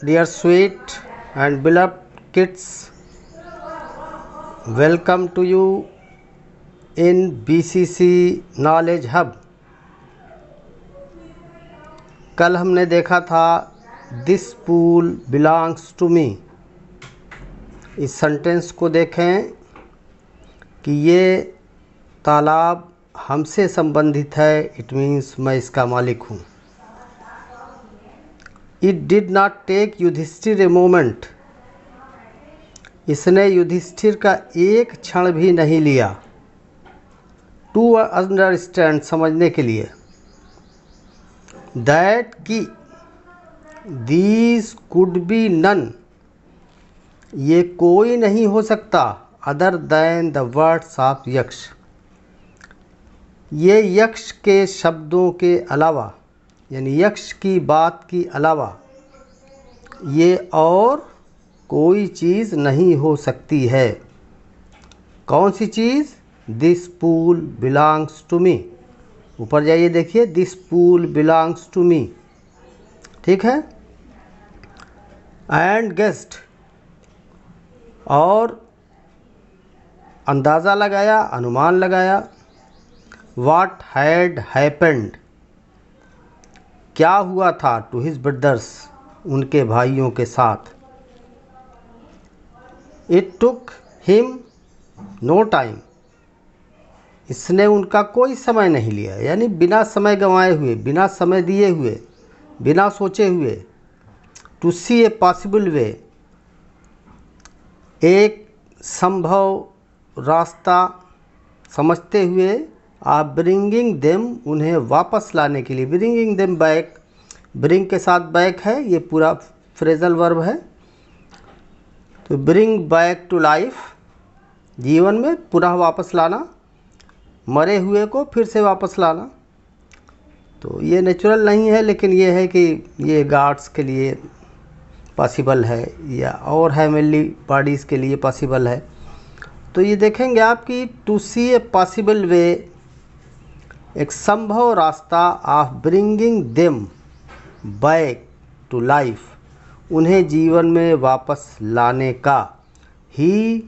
Dear sweet and beloved kids, welcome to you in BCC Knowledge Hub. कल हमने देखा था this pool belongs to me. इस sentence को देखें कि ये तालाब हमसे संबंधित है, इट मीन्स मैं इसका मालिक हूँ। It did not take Yudhishthira a moment, इसने युधिष्ठिर का एक क्षण भी नहीं लिया, टू अंडरस्टैंड समझने के लिए, दैट की दीज कुड बी नन, ये कोई नहीं हो सकता, other than the words of यक्ष, ये यक्ष के शब्दों के अलावा, यानी यक्ष की बात की अलावा ये और कोई चीज़ नहीं हो सकती है। कौन सी चीज़? This pool belongs to me. ऊपर जाइए, देखिए, this pool belongs to me, ठीक है। एंड गेस्ट, और अंदाज़ा लगाया, अनुमान लगाया, व्हाट हैड हैपेंड, क्या हुआ था, टू हिज ब्रदर्स, उनके भाइयों के साथ। It took him no time, इसने उनका कोई समय नहीं लिया, यानी बिना समय गंवाए हुए, बिना समय दिए हुए, बिना सोचे हुए, to C a possible way, एक संभव रास्ता समझते हुए, आप ब्रिंगिंग देम, उन्हें वापस लाने के लिए, ब्रिंगिंग देम बैक, ब्रिंग के साथ बैक है, ये पूरा फ्रेजल वर्ब है, तो ब्रिंग बैक टू लाइफ, जीवन में पुनः वापस लाना, मरे हुए को फिर से वापस लाना। तो ये नेचुरल नहीं है, लेकिन ये है कि ये गॉड्स के लिए पॉसिबल है, या और हेवनली बॉडीज़ के लिए पॉसिबल है। तो ये देखेंगे आप कि to C a possible way, एक संभव रास्ता, of bringing them back to life, उन्हें जीवन में वापस लाने का। He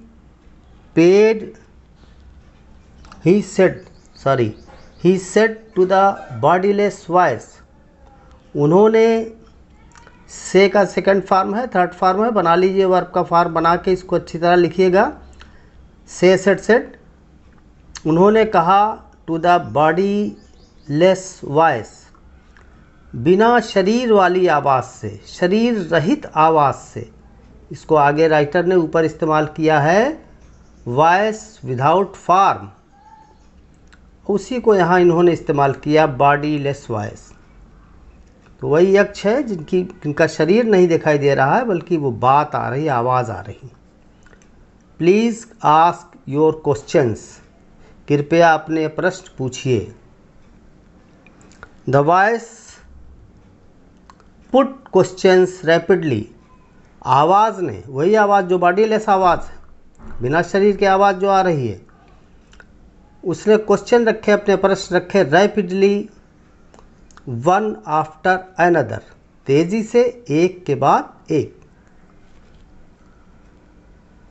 said to the bodiless voice, उन्होंने, से का सेकंड फॉर्म है, थर्ड फॉर्म है, बना लीजिए वर्ब का फॉर्म बना के इसको अच्छी तरह लिखिएगा। सेड, उन्होंने कहा, to the bodyless voice, बिना शरीर वाली आवाज़ से, शरीर रहित आवाज़ से। इसको आगे राइटर ने ऊपर इस्तेमाल किया है वॉइस विदाउट फॉर्म, उसी को यहाँ इन्होंने इस्तेमाल किया बॉडी लेस वॉइस। तो वही यक्ष है जिनका शरीर नहीं दिखाई दे रहा है, बल्कि वो बात आ रही, आवाज़ आ रही। प्लीज़ आस्क योर क्वेश्चंस, कृपया अपने प्रश्न पूछिए। The voice put questions rapidly, आवाज़ ने, वही आवाज़ जो बॉडी लेस आवाज़ है, बिना शरीर की आवाज़ जो आ रही है, उसने क्वेश्चन रखे, अपने प्रश्न रखे, रैपिडली, वन आफ्टर अनदर, तेज़ी से, एक के बाद एक।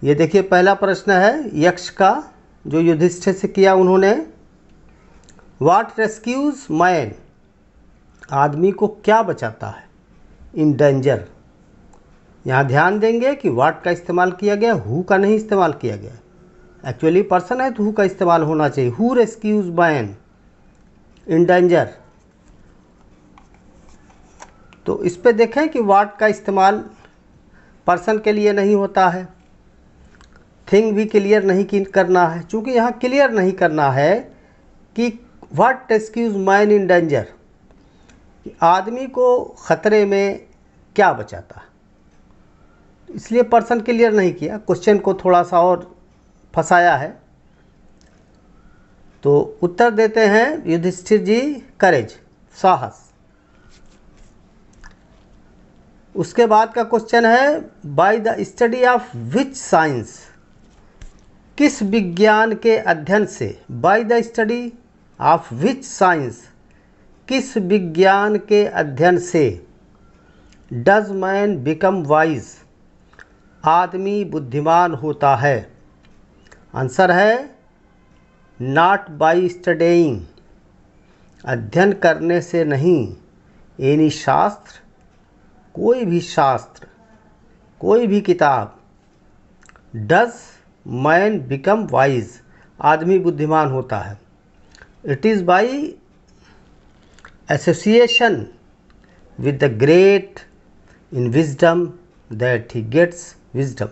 ये देखिए, पहला प्रश्न है यक्ष का, जो युधिष्ठिर से किया उन्होंने। व्हाट रेस्क्यूज मैन, आदमी को क्या बचाता है, इन डेंजर। यहाँ ध्यान देंगे कि व्हाट का इस्तेमाल किया गया, हु का नहीं इस्तेमाल किया गया। एक्चुअली पर्सन है तो हु का इस्तेमाल होना चाहिए। Who rescues man in danger. तो इस पे देखें कि व्हाट का इस्तेमाल पर्सन के लिए नहीं होता है, थिंग भी क्लियर नहीं करना है, चूँकि यहाँ क्लियर नहीं करना है कि what rescues man in danger, आदमी को ख़तरे में क्या बचाता है, इसलिए पर्सन क्लियर नहीं किया, क्वेश्चन को थोड़ा सा और फंसाया है। तो उत्तर देते हैं युधिष्ठिर जी, करेज, साहस। उसके बाद का क्वेश्चन है, by the study of which science, किस विज्ञान के अध्ययन से, by the study of which science, किस विज्ञान के अध्ययन से, डज मैन बिकम वाइज, आदमी बुद्धिमान होता है। आंसर है नॉट बाई स्टडीइंग, अध्ययन करने से नहीं। एनी शास्त्र, कोई भी शास्त्र, कोई भी किताब। डज मैन बिकम वाइज, आदमी बुद्धिमान होता है। It is by association with the great in wisdom that he gets wisdom।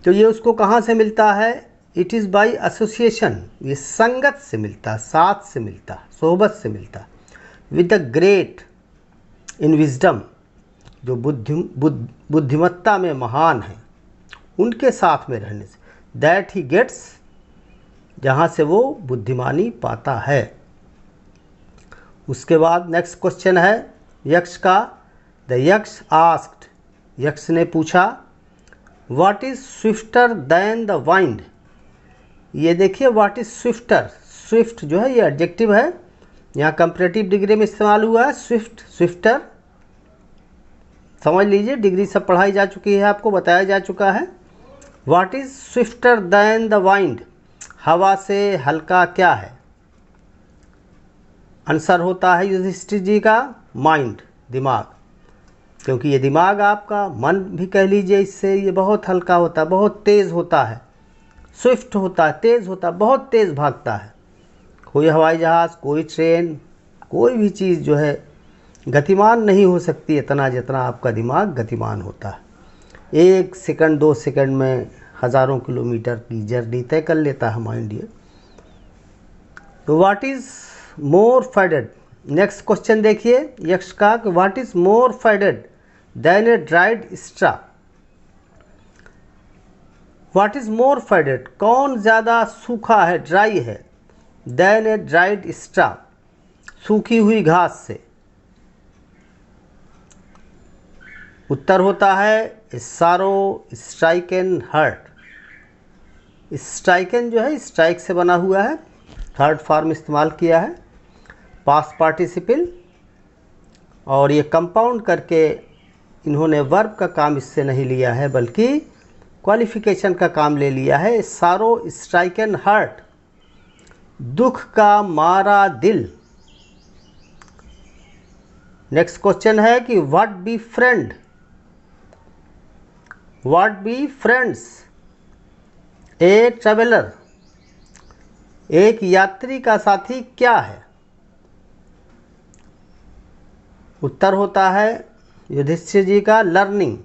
तो ये उसको कहाँ से मिलता है? इट इज़ बाई एसोसिएशन, ये संगत से मिलता है, साथ से मिलता है, सोहबत से मिलता है। With the great in wisdom, जो बुद्धिमत्ता में महान है, उनके साथ में रहने से। दैट ही गेट्स, जहाँ से वो बुद्धिमानी पाता है। उसके बाद नेक्स्ट क्वेश्चन है यक्ष का। द यक्ष आस्क्ड, यक्ष ने पूछा, what is swifter than the wind. ये देखिए व्हाट इज स्विफ्टर, स्विफ्ट जो है ये एडजेक्टिव है, यहाँ कंपैरेटिव डिग्री में इस्तेमाल हुआ है। स्विफ्ट, स्विफ्टर समझ लीजिए, डिग्री सब पढ़ाई जा चुकी है, आपको बताया जा चुका है। What is swifter than the wind, हवा से हल्का क्या है? आंसर होता है युधिष्ठिर जी का माइंड, दिमाग। क्योंकि ये दिमाग आपका मन भी कह लीजिए, इससे ये बहुत हल्का होता है, बहुत तेज़ होता है, स्विफ्ट होता है, तेज़ होता है, बहुत तेज़ भागता है। कोई हवाई जहाज़, कोई ट्रेन, कोई भी चीज़ जो है गतिमान नहीं हो सकती इतना जितना आपका दिमाग गतिमान होता है। 1 सेकंड 2 सेकंड में हज़ारों किलोमीटर की जर्नी तय कर लेता है माइंड ये। तो what is more faded, next question देखिए यक्ष का, कि what is more faded than a dried straw. What is more faded, कौन ज़्यादा सूखा है, ड्राई है, देन ए ड्राइड स्ट्रा, सूखी हुई घास से। उत्तर होता है सारो स्ट्राइकन हर्ट। स्ट्राइकन जो है स्ट्राइक से बना हुआ है, थर्ड फॉर्म इस्तेमाल किया है, पास्ट पार्टिसिपल, और ये कंपाउंड करके इन्होंने वर्ब का काम इससे नहीं लिया है बल्कि क्वालिफिकेशन का काम ले लिया है। सारो स्ट्राइकन हर्ट, दुख का मारा दिल। नेक्स्ट क्वेश्चन है कि what be friend, what be friends a traveller, एक यात्री का साथी क्या है? उत्तर होता है युधिष्ठिर जी का लर्निंग,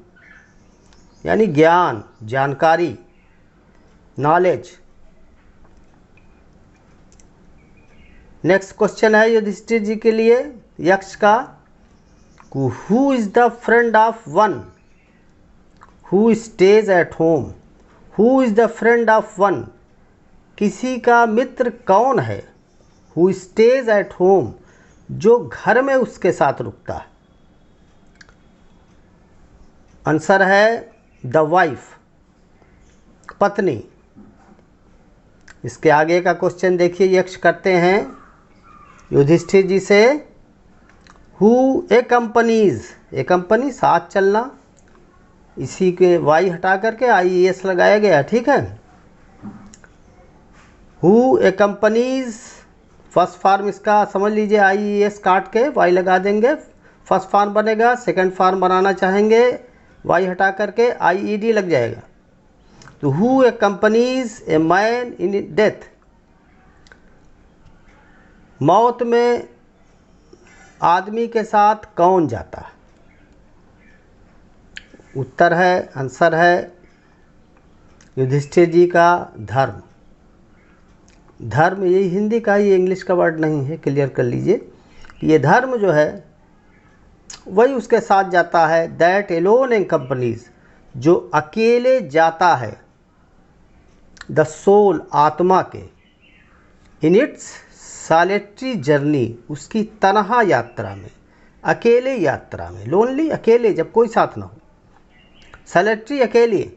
यानी ज्ञान, जानकारी, नॉलेज। नेक्स्ट क्वेश्चन है युधिष्ठिर जी के लिए यक्ष का, who is the friend of one who stays at home. Who is the friend of one, किसी का मित्र कौन है? हु स्टेज एट होम, जो घर में उसके साथ रुकता है। आंसर है द वाइफ, पत्नी। इसके आगे का क्वेश्चन देखिए यक्ष करते हैं युधिष्ठिर जी से, हु एक्कम्पनीज, एक्कम्पनी साथ चलना, इसी के वाई हटा करके IES लगाया गया, ठीक है। हु एक्कम्पनीज, फर्स्ट फॉर्म इसका समझ लीजिए, IES काट के वाई लगा देंगे, फर्स्ट फॉर्म बनेगा। सेकंड फॉर्म बनाना चाहेंगे वाई हटा करके IED लग जाएगा। तो who accompanies a man in death, मौत में आदमी के साथ कौन जाता है? उत्तर है, आंसर है युधिष्ठिर जी का धर्म। धर्म ये हिंदी का, ये इंग्लिश का वर्ड नहीं है, क्लियर कर लीजिए। ये धर्म जो है वही उसके साथ जाता है। दैट एलोन एक्कम्पनीज, जो अकेले जाता है, द सोल, आत्मा के, इन इट्स सॉलिटरी जर्नी, उसकी तन्हा यात्रा में, अकेले यात्रा में। लोनली अकेले, जब कोई साथ ना हो। सॉलिटरी अकेले।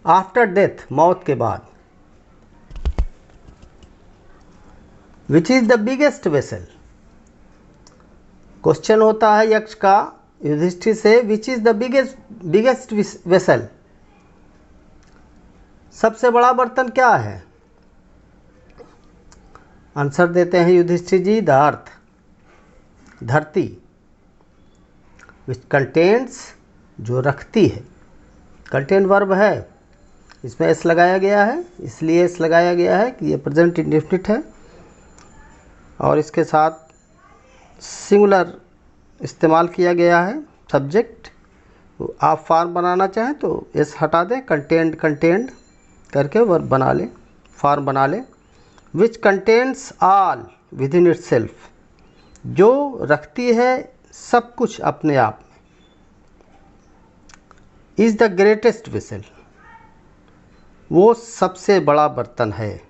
आफ्टर डेथ, मौत के बाद। Which is the biggest vessel, question होता है यक्ष का युधिष्ठिर से, which is the biggest vessel, सबसे बड़ा बर्तन क्या है? आंसर देते हैं युधिष्ठिर जी, द अर्थ, धरती, विच कंटेन्स, जो रखती है, कंटेन वर्ब है, इसमें एस लगाया गया है, इसलिए एस लगाया गया है कि ये प्रेजेंट इंडेफिनिट है और इसके साथ सिंगुलर इस्तेमाल किया गया है सब्जेक्ट। तो आप फॉर्म बनाना चाहें तो एस हटा दें, कंटेंड करके वर्ब बना लें, फॉर्म बना लें। Which contains all with in itself, जो रखती है सब कुछ अपने आप में। इज़ द ग्रेटेस्ट वेसल, वो सबसे बड़ा बर्तन है।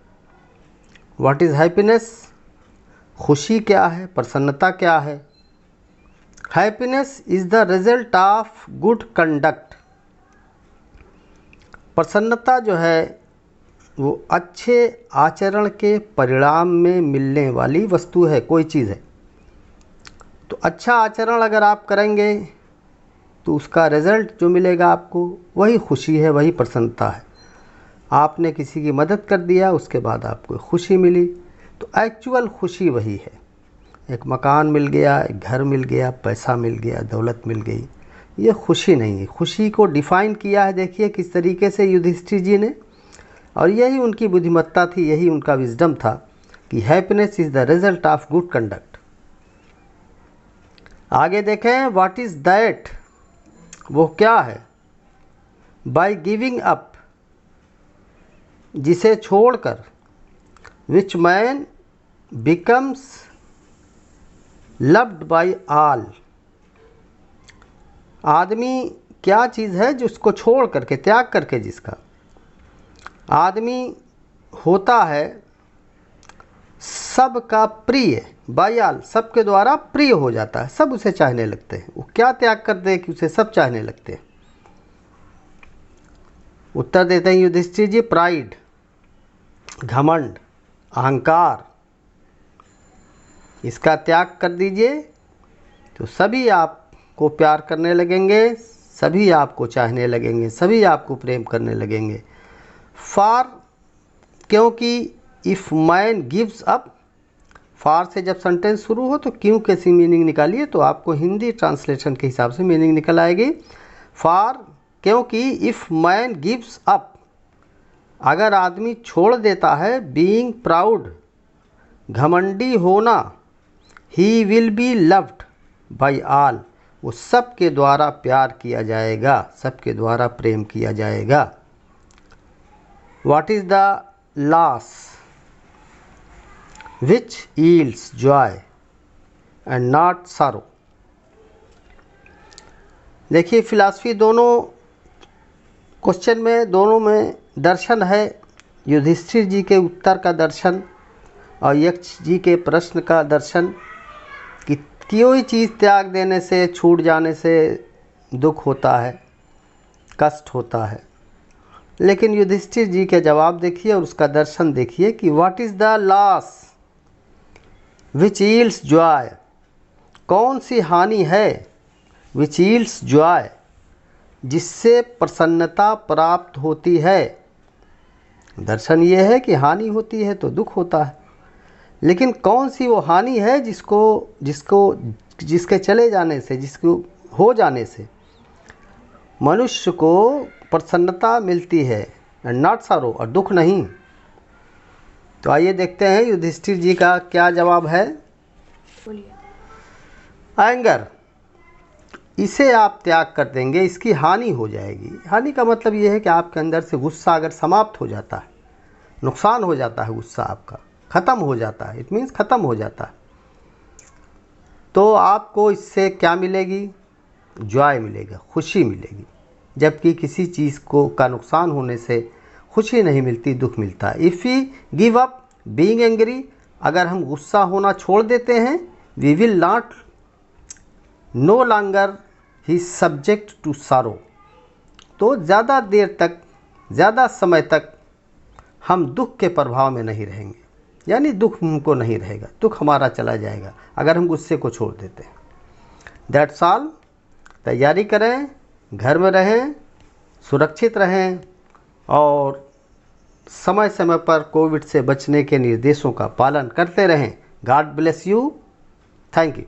व्हाट इज़ हैप्पीनेस, खुशी क्या है, प्रसन्नता क्या है? Happiness is the result of good conduct, प्रसन्नता जो है वो अच्छे आचरण के परिणाम में मिलने वाली वस्तु है, कोई चीज़ है। तो अच्छा आचरण अगर आप करेंगे तो उसका रिज़ल्ट जो मिलेगा आपको वही खुशी है, वही प्रसन्नता है। आपने किसी की मदद कर दिया, उसके बाद आपको खुशी मिली, तो एक्चुअल खुशी वही है। एक मकान मिल गया, एक घर मिल गया, पैसा मिल गया, दौलत मिल गई, ये खुशी नहीं है। खुशी को डिफ़ाइन किया है देखिए किस तरीके से युधिष्ठिर जी ने, और यही उनकी बुद्धिमत्ता थी, यही उनका विजडम था कि happiness is the result of good conduct. आगे देखें, व्हाट इज़ दैट, वो क्या है? बाय गिविंग अप, जिसे छोड़कर, which man becomes loved by all, आदमी क्या चीज़ है जिसको छोड़ करके, त्याग करके, जिसका आदमी होता है सबका प्रिय, बाय ऑल, सबके द्वारा प्रिय हो जाता है, सब उसे चाहने लगते हैं। वो क्या त्याग कर दे कि उसे सब चाहने लगते हैं? उत्तर देते हैं युधिष्ठिर जी, प्राइड, घमंड, अहंकार, इसका त्याग कर दीजिए तो सभी आपको प्यार करने लगेंगे, सभी आपको चाहने लगेंगे, सभी आपको प्रेम करने लगेंगे। फॉर, क्योंकि, if man gives up, for से जब सेंटेंस शुरू हो तो क्यों कैसी मीनिंग निकालिए, तो आपको हिंदी ट्रांसलेशन के हिसाब से मीनिंग निकल आएगी। फॉर, क्योंकि, इफ़ मैन गिव्स अप, अगर आदमी छोड़ देता है, बीइंग प्राउड, घमंडी होना, he will be loved by all, वो सबके द्वारा प्यार किया जाएगा, सबके द्वारा प्रेम किया जाएगा। What is the loss, which yields Joy and not sorrow. देखिए फिलॉसफी दोनों क्वेश्चन में, दोनों में दर्शन है। युधिष्ठिर जी के उत्तर का दर्शन और यक्ष जी के प्रश्न का दर्शन कि कोई चीज़ त्याग देने से, छूट जाने से दुख होता है, कष्ट होता है। लेकिन युधिष्ठिर जी के जवाब देखिए और उसका दर्शन देखिए कि what is the loss which yields Joy, कौन सी हानि है, विच यील्ड्स जॉय, जिससे प्रसन्नता प्राप्त होती है। दर्शन ये है कि हानि होती है तो दुख होता है, लेकिन कौन सी वो हानि है जिसके चले जाने से, जिसको हो जाने से मनुष्य को प्रसन्नता मिलती है, नॉट सॉरो, और दुख नहीं। तो आइए देखते हैं युधिष्ठिर जी का क्या जवाब है। एंगर, इसे आप त्याग कर देंगे, इसकी हानि हो जाएगी। हानि का मतलब ये है कि आपके अंदर से गुस्सा अगर समाप्त हो जाता है, नुकसान हो जाता है, गुस्सा आपका ख़त्म हो जाता है, इट मीन्स ख़त्म हो जाता है, तो आपको इससे क्या मिलेगी? जॉय मिलेगा, खुशी मिलेगी। जबकि किसी चीज़ का नुकसान होने से खुशी नहीं मिलती, दुख मिलता है। If we give up being angry, अगर हम गुस्सा होना छोड़ देते हैं, we will not no longer be subject to sorrow, तो ज़्यादा देर तक, ज़्यादा समय तक हम दुख के प्रभाव में नहीं रहेंगे, यानी दुख हमको नहीं रहेगा, दुख हमारा चला जाएगा अगर हम गुस्से को छोड़ देते हैं। That's all. तैयारी करें, घर में रहें, सुरक्षित रहें और समय समय पर कोविड से बचने के निर्देशों का पालन करते रहें। God bless you. Thank you.